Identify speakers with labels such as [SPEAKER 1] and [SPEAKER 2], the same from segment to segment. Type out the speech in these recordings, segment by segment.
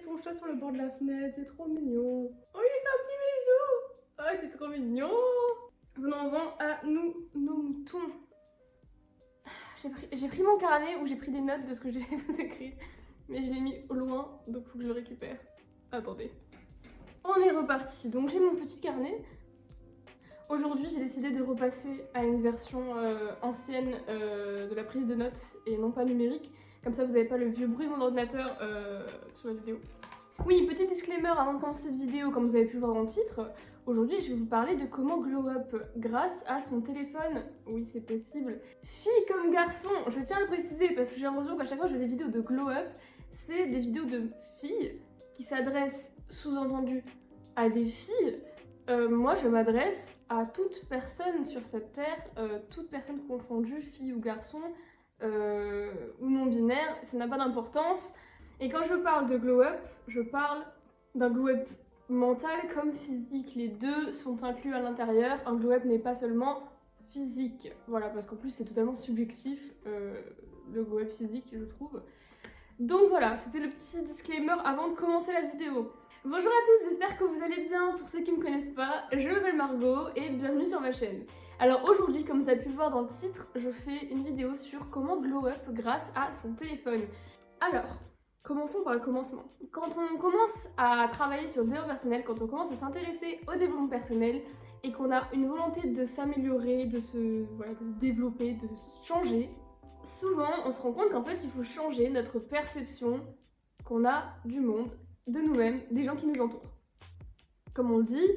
[SPEAKER 1] son chat sur le bord de la fenêtre, c'est trop mignon. Oh, il lui fait un petit bisou. Oh, c'est trop mignon. Venons-en à nos moutons. J'ai pris mon carnet où j'ai pris des notes de ce que je vais vous écrire, mais je l'ai mis au loin, donc faut que je le récupère. Attendez. On est reparti. Donc j'ai mon petit carnet. Aujourd'hui, j'ai décidé de repasser à une version ancienne de la prise de notes et non pas numérique. Comme ça, vous n'avez pas le vieux bruit de mon ordinateur sur la vidéo. Oui, petit disclaimer avant de commencer cette vidéo, comme vous avez pu le voir dans le titre. Aujourd'hui, je vais vous parler de comment glow up grâce à son téléphone. Oui, c'est possible. Fille comme garçon, je tiens à le préciser parce que j'ai l'impression qu'à chaque fois que je fais des vidéos de glow up, c'est des vidéos de filles qui s'adressent sous-entendu à des filles. Moi, je m'adresse à toute personne sur cette terre, toute personne confondue, fille ou garçon, ou non-binaire, ça n'a pas d'importance. Et quand je parle de glow-up, je parle d'un glow-up mental comme physique. Les deux sont inclus à l'intérieur. Un glow-up n'est pas seulement physique. Voilà, parce qu'en plus, c'est totalement subjectif, le glow-up physique, je trouve. Donc voilà, c'était le petit disclaimer avant de commencer la vidéo. Bonjour à tous, j'espère que vous allez bien. Pour ceux qui ne me connaissent pas, je m'appelle Margot et bienvenue sur ma chaîne. Alors aujourd'hui, comme vous avez pu le voir dans le titre, je fais une vidéo sur comment glow up grâce à son téléphone. Alors, commençons par le commencement. Quand on commence à travailler sur le développement personnel, quand on commence à s'intéresser au développement personnel et qu'on a une volonté de s'améliorer, de se développer, de changer, souvent on se rend compte qu'en fait il faut changer notre perception qu'on a du monde, de nous-mêmes, des gens qui nous entourent. Comme on le dit,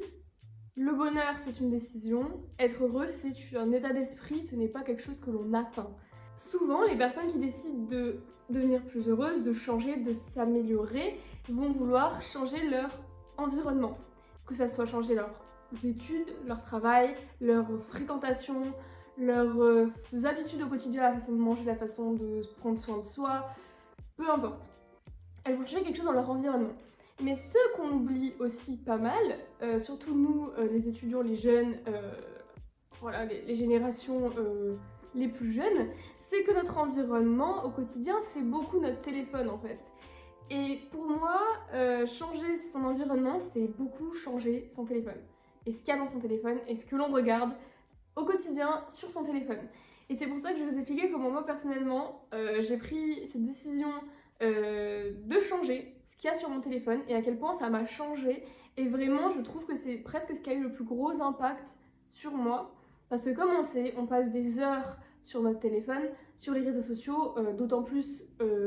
[SPEAKER 1] le bonheur c'est une décision, être heureux c'est un état d'esprit, ce n'est pas quelque chose que l'on atteint. Souvent les personnes qui décident de devenir plus heureuses, de changer, de s'améliorer, vont vouloir changer leur environnement. Que ça soit changer leurs études, leur travail, leur fréquentation, leurs habitudes au quotidien, la façon de manger, la façon de prendre soin de soi, peu importe. Elles vont changer quelque chose dans leur environnement. Mais ce qu'on oublie aussi pas mal, surtout nous, les étudiants, les jeunes, voilà, les générations les plus jeunes, c'est que notre environnement au quotidien, c'est beaucoup notre téléphone en fait. Et pour moi, changer son environnement, c'est beaucoup changer son téléphone. Et ce qu'il y a dans son téléphone, et ce que l'on regarde au quotidien sur son téléphone. Et c'est pour ça que je vais vous expliquer comment moi personnellement, j'ai pris cette décision de changer ce qu'il y a sur mon téléphone et à quel point ça m'a changé. Et vraiment, je trouve que c'est presque ce qui a eu le plus gros impact sur moi. Parce que comme on le sait, on passe des heures sur notre téléphone, sur les réseaux sociaux, d'autant plus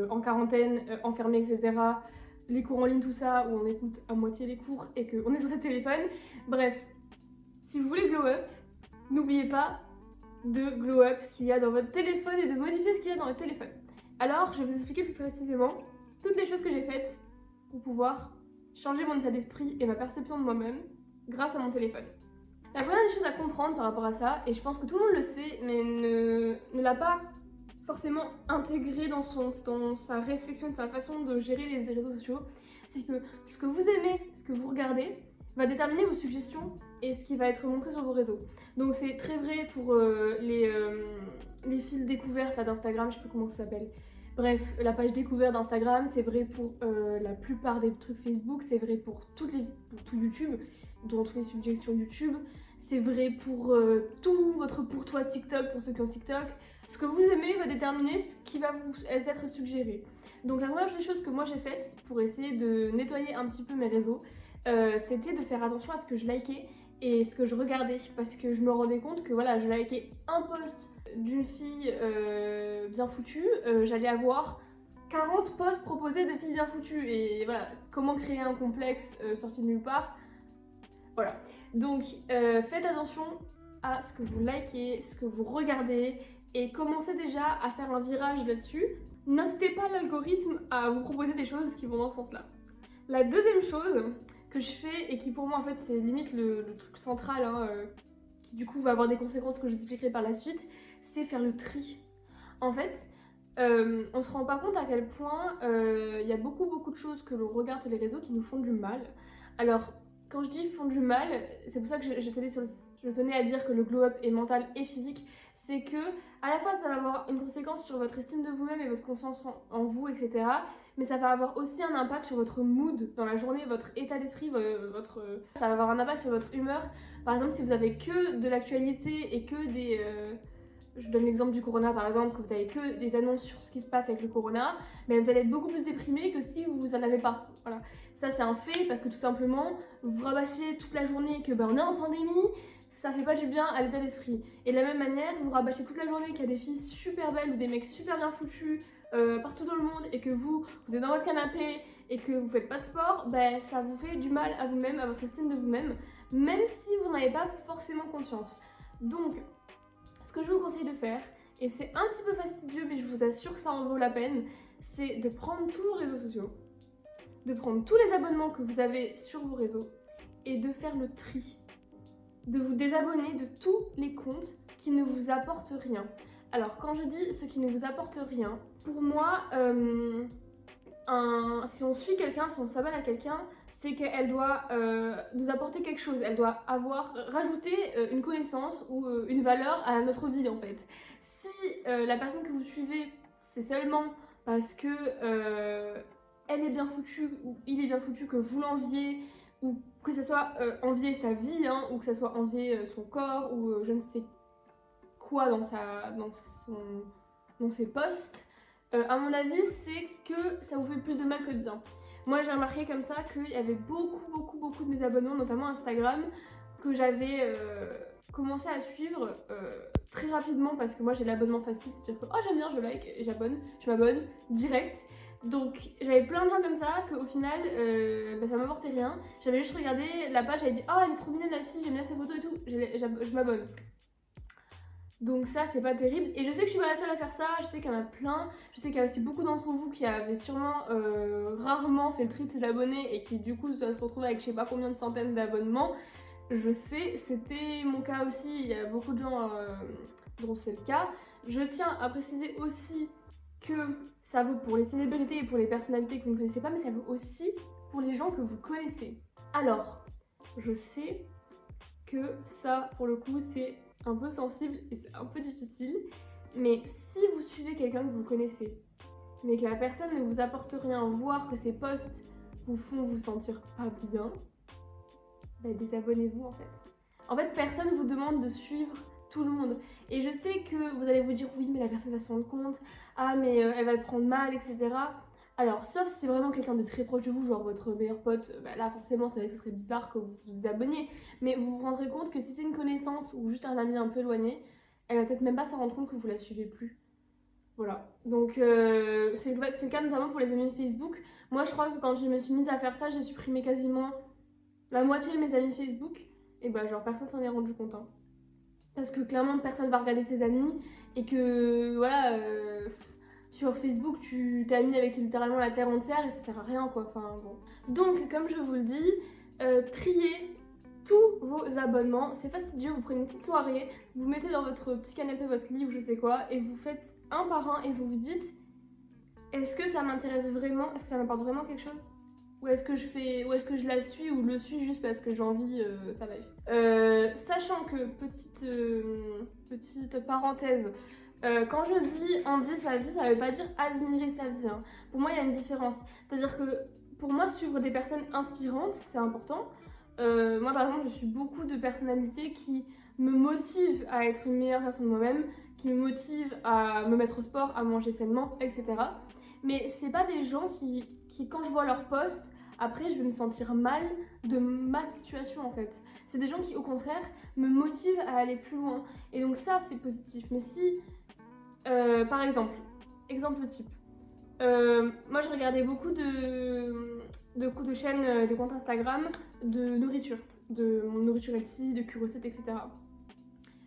[SPEAKER 1] en quarantaine, enfermés, etc. Les cours en ligne, tout ça, où on écoute à moitié les cours et qu'on est sur ses téléphones. Bref, si vous voulez glow up, n'oubliez pas de glow up ce qu'il y a dans votre téléphone et de modifier ce qu'il y a dans votre téléphone. Alors, je vais vous expliquer plus précisément toutes les choses que j'ai faites pour pouvoir changer mon état d'esprit et ma perception de moi-même grâce à mon téléphone. La première des choses à comprendre par rapport à ça, et je pense que tout le monde le sait, mais ne l'a pas forcément intégré dans sa réflexion, de sa façon de gérer les réseaux sociaux, c'est que ce que vous aimez, ce que vous regardez, va déterminer vos suggestions et ce qui va être montré sur vos réseaux. Donc c'est très vrai pour les fils découvertes d'Instagram, je sais plus comment ça s'appelle. Bref, la page découverte d'Instagram, c'est vrai pour la plupart des trucs Facebook, c'est vrai pour tout YouTube, dans toutes les suggestions YouTube, c'est vrai pour tout votre pour toi TikTok, pour ceux qui ont TikTok. Ce que vous aimez va déterminer ce qui va vous être suggéré. Donc la première des choses que moi j'ai faites pour essayer de nettoyer un petit peu mes réseaux, c'était de faire attention à ce que je likais et ce que je regardais, parce que je me rendais compte que voilà, je likais un post d'une fille bien foutue, j'allais avoir 40 posts proposés de filles bien foutues, et voilà, comment créer un complexe sorti de nulle part. Voilà, donc faites attention à ce que vous likez, ce que vous regardez, et commencez déjà à faire un virage là-dessus. N'incitez pas l'algorithme à vous proposer des choses qui vont dans ce sens-là. La deuxième chose que je fais, et qui pour moi en fait c'est limite le truc central, qui du coup va avoir des conséquences que je vous expliquerai par la suite, c'est faire le tri. En fait, on se rend pas compte à quel point il y a beaucoup de choses que l'on regarde sur les réseaux qui nous font du mal. Alors, quand je dis font du mal, c'est pour ça que j'étais allée je tenais à dire que le glow-up est mental et physique, c'est que à la fois ça va avoir une conséquence sur votre estime de vous-même et votre confiance en vous, etc. Mais ça va avoir aussi un impact sur votre mood dans la journée, votre état d'esprit, ça va avoir un impact sur votre humeur. Par exemple, si vous avez que de l'actualité et que des... je donne l'exemple du corona par exemple, que vous avez que des annonces sur ce qui se passe avec le corona, mais vous allez être beaucoup plus déprimé que si vous en avez pas. Voilà. Ça c'est un fait parce que tout simplement, vous rabâchez toute la journée que on est en pandémie, ça fait pas du bien à l'état d'esprit. Et de la même manière, vous rabâchez toute la journée qu'il y a des filles super belles ou des mecs super bien foutus partout dans le monde et que vous êtes dans votre canapé et que vous faites pas de sport, ça vous fait du mal à vous-même, à votre estime de vous-même, même si vous n'avez pas forcément conscience. Donc, ce que je vous conseille de faire, et c'est un petit peu fastidieux mais je vous assure que ça en vaut la peine, c'est de prendre tous vos réseaux sociaux, de prendre tous les abonnements que vous avez sur vos réseaux et de faire le tri, de vous désabonner de tous les comptes qui ne vous apportent rien. Alors quand je dis ce qui ne vous apporte rien, pour moi, si on suit quelqu'un, si on s'abonne à quelqu'un, c'est qu'elle doit nous apporter quelque chose, elle doit rajouter une connaissance ou une valeur à notre vie en fait. Si la personne que vous suivez, c'est seulement parce que elle est bien foutue ou il est bien foutu, que vous l'enviez, ou que ce soit envier sa vie, hein, ou que ce soit envier son corps, ou je ne sais quoi dans ses posts, à mon avis, c'est que ça vous fait plus de mal que de bien. Moi, j'ai remarqué comme ça qu'il y avait beaucoup de mes abonnements, notamment Instagram, que j'avais commencé à suivre très rapidement parce que moi j'ai l'abonnement facile, c'est-à-dire que oh j'aime bien, je like et je m'abonne direct. Donc j'avais plein de gens comme ça qu'au final ça m'apportait rien. J'avais juste regardé la page, j'avais dit oh elle est trop mignonne la fille, j'aime bien ses photos et tout, je m'abonne. Donc ça c'est pas terrible et je sais que je suis pas la seule à faire ça, je sais qu'il y en a plein, je sais qu'il y a aussi beaucoup d'entre vous qui avaient sûrement rarement fait le tri de ses abonnés et qui du coup se retrouvent avec je sais pas combien de centaines d'abonnements. Je sais, c'était mon cas aussi, il y a beaucoup de gens dont c'est le cas. Je tiens à préciser aussi que ça vaut pour les célébrités et pour les personnalités que vous ne connaissez pas, mais ça vaut aussi pour les gens que vous connaissez. Alors, je sais que ça, pour le coup, c'est un peu sensible et c'est un peu difficile, mais si vous suivez quelqu'un que vous connaissez, mais que la personne ne vous apporte rien, voire que ses posts vous font vous sentir pas bien, désabonnez-vous en fait. En fait, personne vous demande de suivre tout le monde. Et je sais que vous allez vous dire oui, mais la personne va se rendre compte, ah mais elle va le prendre mal, etc. Alors, sauf si c'est vraiment quelqu'un de très proche de vous, genre votre meilleur pote, là forcément c'est vrai que ce serait bizarre que vous vous désabonniez, mais vous vous rendrez compte que si c'est une connaissance ou juste un ami un peu éloigné, elle va peut-être même pas s'en rendre compte que vous la suivez plus. Voilà, donc c'est le cas notamment pour les amis Facebook. Moi je crois que quand je me suis mise à faire ça, j'ai supprimé quasiment la moitié de mes amis Facebook, et genre personne s'en est rendu compte. Hein. Parce que clairement personne va regarder ses amis, et que voilà, sur Facebook tu t'es ami avec littéralement la terre entière et ça sert à rien quoi. Enfin bon. Donc comme je vous le dis, triez tous vos abonnements, c'est fastidieux, vous prenez une petite soirée, vous vous mettez dans votre petit canapé, votre lit ou je sais quoi, et vous faites un par un et vous vous dites est-ce que ça m'intéresse vraiment, est-ce que ça m'apporte vraiment quelque chose ? Ou est-ce que je la suis ou le suis juste parce que j'ai envie sa life. Sachant que, petite parenthèse, quand je dis envier sa vie, ça veut pas dire admirer sa vie. Hein. Pour moi, il y a une différence. C'est-à-dire que pour moi, suivre des personnes inspirantes, c'est important. Moi, par exemple, je suis beaucoup de personnalités qui me motivent à être une meilleure version de moi-même, qui me motivent à me mettre au sport, à manger sainement, etc. Mais c'est pas des gens qui, quand je vois leur post, après je vais me sentir mal de ma situation en fait. C'est des gens qui au contraire me motivent à aller plus loin. Et donc ça c'est positif. Mais si, par exemple type, moi je regardais beaucoup de chaînes, de comptes Instagram de nourriture, de nourriture healthy, de curocettes, etc.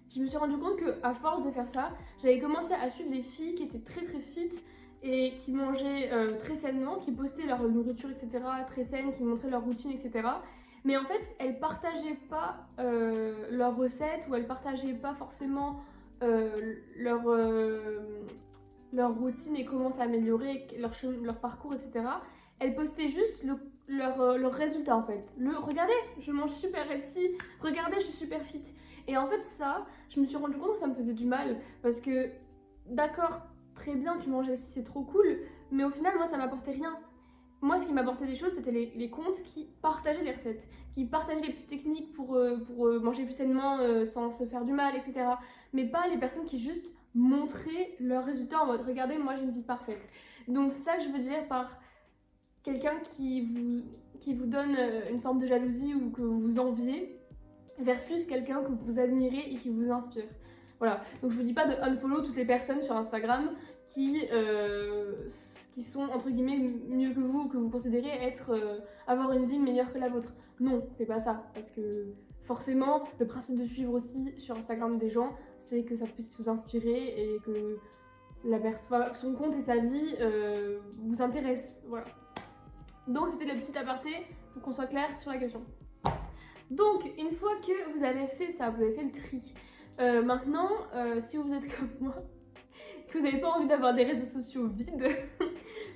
[SPEAKER 1] Je me suis rendu compte qu'à force de faire ça, j'avais commencé à suivre des filles qui étaient très fit et qui mangeaient très sainement, qui postaient leur nourriture, etc., très saine, qui montraient leur routine, etc. Mais en fait, elles partageaient pas leurs recettes ou elles partageaient pas forcément leur routine et comment s'améliorer, leur parcours, etc. Elles postaient juste leur résultat en fait. Regardez, je mange super healthy, regardez, je suis super fit. Et en fait ça, je me suis rendu compte que ça me faisait du mal, parce que d'accord, très bien, tu manges assis, c'est trop cool, mais au final moi ça m'apportait rien. Moi, ce qui m'apportait des choses, c'était les comptes qui partageaient les recettes, qui partageaient les petites techniques pour manger plus sainement sans se faire du mal, etc. Mais pas les personnes qui juste montraient leurs résultats en mode « Regardez, moi j'ai une vie parfaite ». Donc c'est ça que je veux dire par quelqu'un qui vous donne une forme de jalousie ou que vous enviez versus quelqu'un que vous admirez et qui vous inspire. Voilà, donc je vous dis pas de unfollow toutes les personnes sur Instagram qui sont entre guillemets mieux que vous considérez avoir une vie meilleure que la vôtre. Non, c'est pas ça, parce que forcément, le principe de suivre aussi sur Instagram des gens, c'est que ça puisse vous inspirer et que son compte et sa vie vous intéressent. Voilà. Donc c'était le petit aparté pour qu'on soit clair sur la question. Donc, une fois que vous avez fait ça, vous avez fait le tri, maintenant, si vous êtes comme moi, que vous n'avez pas envie d'avoir des réseaux sociaux vides,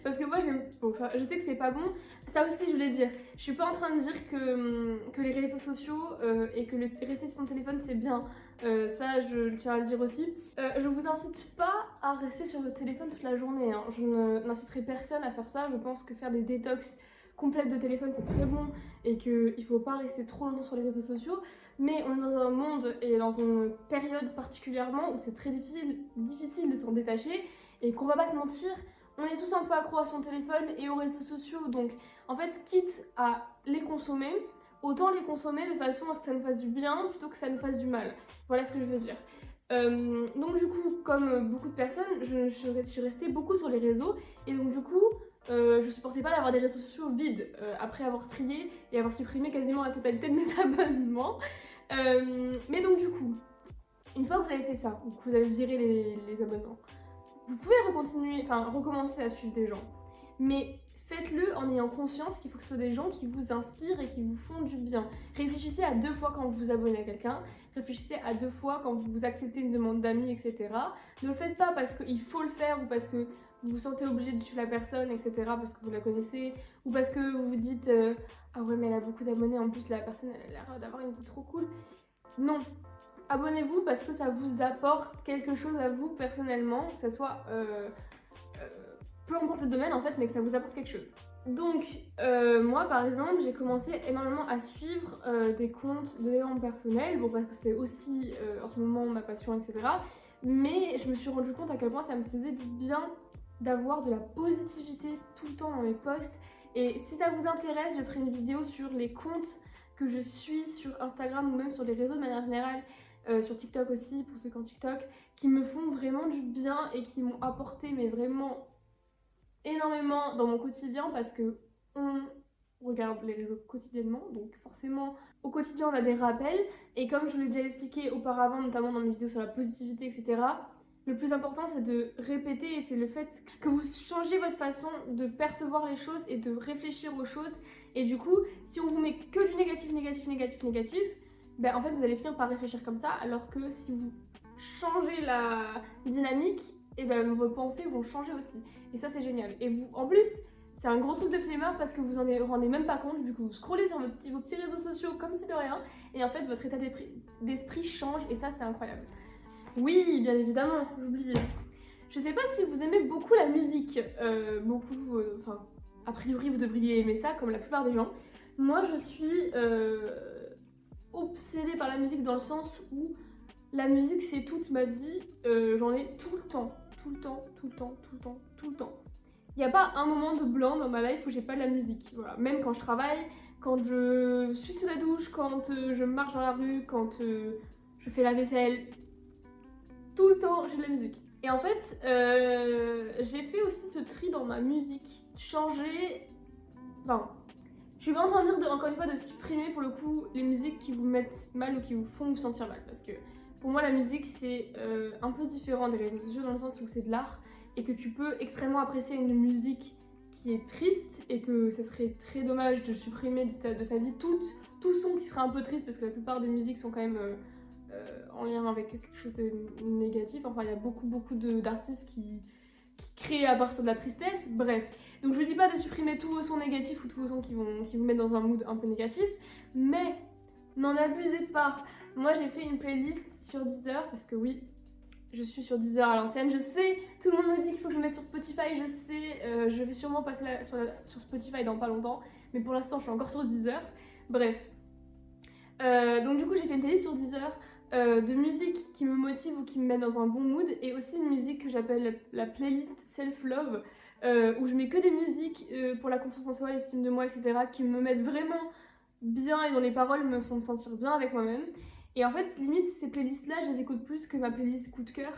[SPEAKER 1] parce que moi j'aime. Bon, enfin, je sais que c'est pas bon, ça aussi je voulais dire. Je suis pas en train de dire que les réseaux sociaux et que rester sur son téléphone c'est bien. Ça je tiens à le dire aussi. Je vous incite pas à rester sur votre téléphone toute la journée. Hein. Je n'inciterai personne à faire ça. Je pense que faire des détox complètes de téléphone c'est très bon et qu'il faut pas rester trop longtemps sur les réseaux sociaux. Mais on est dans un monde et dans une période particulièrement où c'est très difficile de s'en détacher et qu'on va pas se mentir, on est tous un peu accros à son téléphone et aux réseaux sociaux. Donc en fait, quitte à les consommer, autant les consommer de façon à ce que ça nous fasse du bien plutôt que ça nous fasse du mal. Voilà ce que je veux dire. Donc du coup, comme beaucoup de personnes, je suis restée beaucoup sur les réseaux et donc du coup, je supportais pas d'avoir des réseaux sociaux vides après avoir trié et avoir supprimé quasiment la totalité de mes abonnements. Mais donc du coup, une fois que vous avez fait ça, que vous avez viré les abonnements, vous pouvez recommencer à suivre des gens. Mais faites-le en ayant conscience qu'il faut que ce soit des gens qui vous inspirent et qui vous font du bien. Réfléchissez à 2 fois quand vous vous abonnez à quelqu'un, réfléchissez à 2 fois quand vous acceptez une demande d'amis, etc. Ne le faites pas parce qu'il faut le faire ou parce que vous vous sentez obligé de suivre la personne, etc. parce que vous la connaissez, ou parce que vous vous dites ah ouais mais elle a beaucoup d'abonnés, en plus la personne elle a l'air d'avoir une vie trop cool. Non, abonnez-vous parce que ça vous apporte quelque chose à vous personnellement, que ça soit peu importe le domaine en fait, mais que ça vous apporte quelque chose. Donc moi par exemple j'ai commencé énormément à suivre des comptes de développement personnel, bon parce que c'est aussi en ce moment ma passion, etc. Mais je me suis rendu compte à quel point ça me faisait du bien d'avoir de la positivité tout le temps dans mes posts. Et si ça vous intéresse, je ferai une vidéo sur les comptes que je suis sur Instagram ou même sur les réseaux de manière générale, sur TikTok aussi, pour ceux qui ont TikTok, qui me font vraiment du bien et qui m'ont apporté mais vraiment énormément dans mon quotidien parce que on regarde les réseaux quotidiennement, donc forcément au quotidien on a des rappels et comme je vous l'ai déjà expliqué auparavant, notamment dans mes vidéos sur la positivité, etc. Le plus important, c'est de répéter et c'est le fait que vous changiez votre façon de percevoir les choses et de réfléchir aux choses. Et du coup, si on vous met que du négatif, ben en fait, vous allez finir par réfléchir comme ça. Alors que si vous changez la dynamique, et ben vos pensées vont changer aussi. Et ça, c'est génial. Et vous, en plus, c'est un gros truc de flemmard parce que vous en rendez même pas compte vu que vous scrollez sur vos petits réseaux sociaux comme si de rien. Et en fait, votre état d'esprit change et ça, c'est incroyable. Oui, bien évidemment, j'oubliais. Je sais pas si vous aimez beaucoup la musique, a priori vous devriez aimer ça comme la plupart des gens. Moi je suis obsédée par la musique dans le sens où la musique c'est toute ma vie, j'en ai tout le temps. Il n'y a pas un moment de blanc dans ma life où j'ai pas de la musique, voilà. Même quand je travaille, quand je suis sous la douche, quand je marche dans la rue, quand je fais la vaisselle. Tout le temps, j'ai de la musique. Et en fait, j'ai fait aussi ce tri dans ma musique. Changer... Enfin, je suis pas en train de dire, encore une fois, de supprimer pour le coup les musiques qui vous mettent mal ou qui vous font vous sentir mal. Parce que pour moi, la musique, c'est un peu différent des réseaux sociaux dans le sens où c'est de l'art et que tu peux extrêmement apprécier une musique qui est triste et que ce serait très dommage de supprimer de sa vie tout son qui serait un peu triste parce que la plupart des musiques sont quand même... en lien avec quelque chose de négatif. Enfin, il y a beaucoup d'artistes qui créent à partir de la tristesse. Bref, donc je vous dis pas de supprimer tous vos sons négatifs ou tous vos sons qui vous mettent dans un mood un peu négatif, mais n'en abusez pas. Moi j'ai fait une playlist sur Deezer parce que oui, je suis sur Deezer à l'ancienne. Je sais, tout le monde me dit qu'il faut que je me mette sur Spotify, je sais, je vais sûrement passer sur Spotify dans pas longtemps, mais pour l'instant je suis encore sur Deezer. Bref. Donc du coup j'ai fait une playlist sur Deezer de musique qui me motive ou qui me met dans un bon mood, et aussi une musique que j'appelle la playlist self-love, où je mets que des musiques pour la confiance en soi, l'estime de moi, etc., qui me mettent vraiment bien et dont les paroles me font me sentir bien avec moi-même. Et en fait, limite, ces playlists-là, je les écoute plus que ma playlist coup de cœur,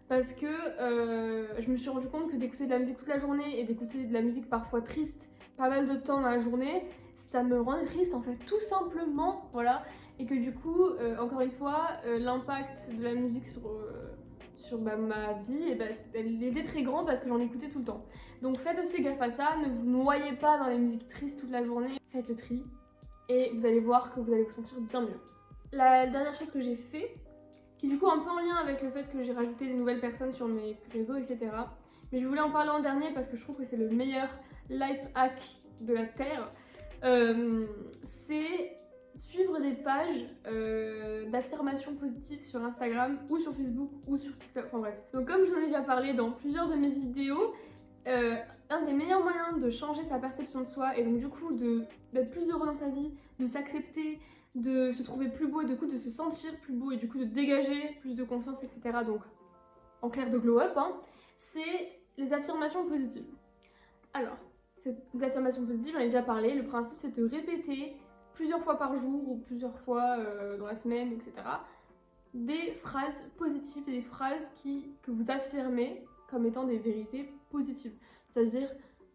[SPEAKER 1] parce que je me suis rendu compte que d'écouter de la musique toute la journée et d'écouter de la musique parfois triste pas mal de temps dans la journée, ça me rendait triste en fait, tout simplement, voilà. Et que du coup, encore une fois, l'impact de la musique sur ma vie, et il était très grand parce que j'en écoutais tout le temps. Donc faites aussi gaffe à ça, ne vous noyez pas dans les musiques tristes toute la journée, faites le tri et vous allez voir que vous allez vous sentir bien mieux. La dernière chose que j'ai fait, qui est du coup un peu en lien avec le fait que j'ai rajouté des nouvelles personnes sur mes réseaux, etc. Mais je voulais en parler en dernier parce que je trouve que c'est le meilleur life hack de la Terre. C'est suivre des pages d'affirmations positives sur Instagram ou sur Facebook ou sur TikTok, enfin bref. Donc comme je vous en ai déjà parlé dans plusieurs de mes vidéos, un des meilleurs moyens de changer sa perception de soi et donc du coup d'être plus heureux dans sa vie, de s'accepter, de se trouver plus beau et du coup de se sentir plus beau et du coup de dégager plus de confiance, etc. Donc en clair de glow up, hein, c'est les affirmations positives. Alors, ces affirmations positives, j'en ai déjà parlé, le principe c'est de répéter plusieurs fois par jour ou plusieurs fois dans la semaine, etc. des phrases positives, des phrases que vous affirmez comme étant des vérités positives. C'est-à-dire,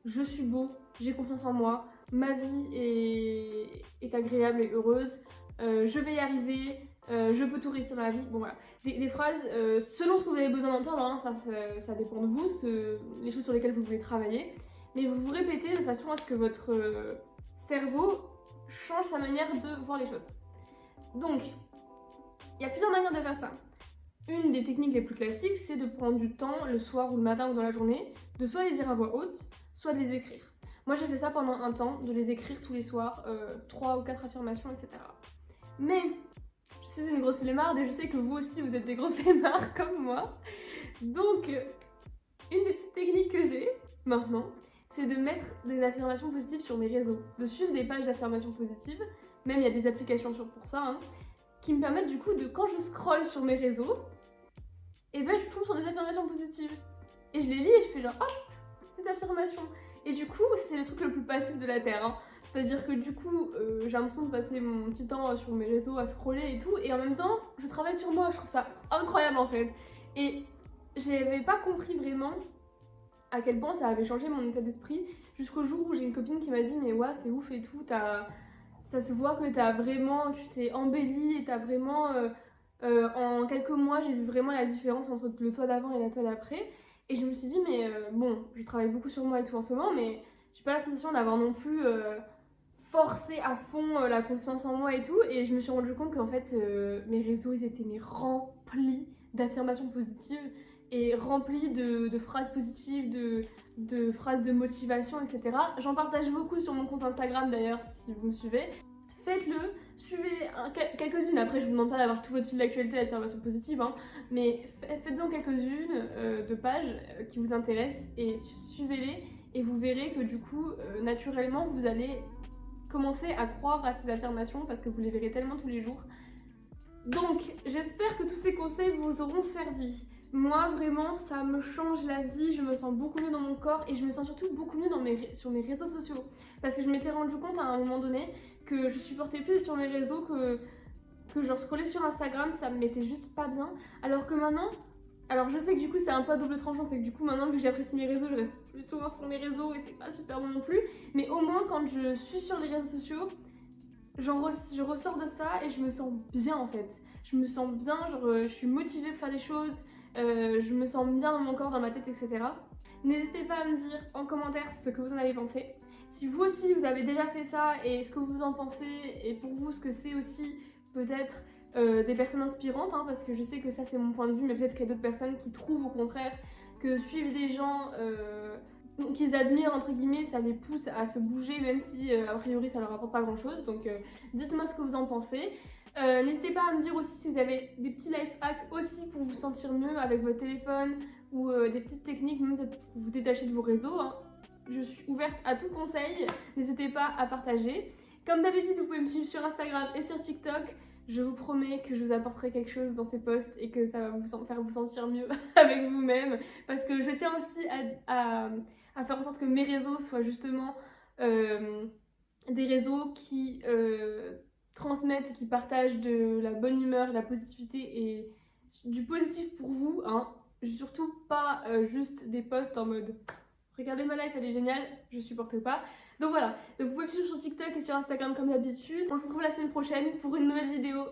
[SPEAKER 1] je suis beau, j'ai confiance en moi, ma vie est agréable et heureuse, je vais y arriver, je peux tout réussir dans la vie. Bon voilà, des phrases selon ce que vous avez besoin d'entendre, hein, ça dépend de vous, les choses sur lesquelles vous voulez travailler. Mais vous vous répétez de façon à ce que votre cerveau change sa manière de voir les choses. Donc, il y a plusieurs manières de faire ça. Une des techniques les plus classiques, c'est de prendre du temps le soir ou le matin ou dans la journée, de soit les dire à voix haute, soit de les écrire. Moi j'ai fait ça pendant un temps, de les écrire tous les soirs, 3 ou 4 affirmations, etc. Mais je suis une grosse flemmarde et je sais que vous aussi vous êtes des gros flemmards comme moi. Donc, une des petites techniques que j'ai maintenant, c'est de mettre des affirmations positives sur mes réseaux, de suivre des pages d'affirmations positives, même il y a des applications pour ça, hein, qui me permettent du coup de, quand je scrolle sur mes réseaux, et ben je tombe sur des affirmations positives. Et je les lis et je fais genre, hop, cette affirmation. Et du coup, c'est le truc le plus passif de la Terre, hein. C'est-à-dire que du coup, j'ai l'impression de passer mon petit temps sur mes réseaux à scroller et tout, et en même temps, je travaille sur moi, je trouve ça incroyable en fait. Et j'avais pas compris vraiment à quel point ça avait changé mon état d'esprit, jusqu'au jour où j'ai une copine qui m'a dit mais ouais c'est ouf et tout, ça se voit que tu t'es embellie et t'as vraiment, en quelques mois j'ai vu vraiment la différence entre le toi d'avant et la toi d'après, et je me suis dit mais bon, je travaille beaucoup sur moi et tout en ce moment, mais j'ai pas la sensation d'avoir non plus forcé à fond la confiance en moi et tout, et je me suis rendu compte qu'en fait mes réseaux ils étaient remplis d'affirmations positives et rempli de phrases positives, de phrases de motivation, etc. J'en partage beaucoup sur mon compte Instagram d'ailleurs, si vous me suivez. Faites-le, suivez quelques-unes. Après, je vous demande pas d'avoir tout votre fil d'actualité d'affirmations positives, hein, mais faites-en quelques-unes de pages qui vous intéressent et suivez-les, et vous verrez que du coup, naturellement, vous allez commencer à croire à ces affirmations parce que vous les verrez tellement tous les jours. Donc, j'espère que tous ces conseils vous auront servi. Moi, vraiment, ça me change la vie, je me sens beaucoup mieux dans mon corps et je me sens surtout beaucoup mieux sur mes réseaux sociaux. Parce que je m'étais rendu compte à un moment donné que je supportais plus d'être sur mes réseaux, que genre scroller sur Instagram, ça me mettait juste pas bien. Alors que maintenant, alors je sais que du coup c'est un peu à double tranchant, c'est que du coup maintenant vu que j'apprécie mes réseaux, je reste plus souvent sur mes réseaux et c'est pas super bon non plus. Mais au moins quand je suis sur les réseaux sociaux, je ressors de ça et je me sens bien en fait. Je me sens bien, genre je suis motivée pour faire des choses. Je me sens bien dans mon corps, dans ma tête, etc. N'hésitez pas à me dire en commentaire ce que vous en avez pensé. Si vous aussi vous avez déjà fait ça et ce que vous en pensez, et pour vous ce que c'est aussi peut-être des personnes inspirantes, hein, parce que je sais que ça c'est mon point de vue, mais peut-être qu'il y a d'autres personnes qui trouvent au contraire que suivre des gens qu'ils admirent entre guillemets, ça les pousse à se bouger même si a priori ça leur apporte pas grand chose. Donc dites-moi ce que vous en pensez. N'hésitez pas à me dire aussi si vous avez des petits life hacks aussi pour vous sentir mieux avec votre téléphone ou des petites techniques, même peut-être pour vous détacher de vos réseaux. Hein. Je suis ouverte à tout conseil, n'hésitez pas à partager. Comme d'habitude, vous pouvez me suivre sur Instagram et sur TikTok. Je vous promets que je vous apporterai quelque chose dans ces posts et que ça va vous faire vous sentir mieux avec vous-même. Parce que je tiens aussi à faire en sorte que mes réseaux soient justement des réseaux qui transmettent et qui partagent de la bonne humeur, de la positivité et du positif pour vous. Hein. Surtout pas juste des posts en mode regardez ma life, elle est géniale, je supporte pas. Donc voilà, donc vous pouvez me suivre sur TikTok et sur Instagram comme d'habitude. On se retrouve la semaine prochaine pour une nouvelle vidéo.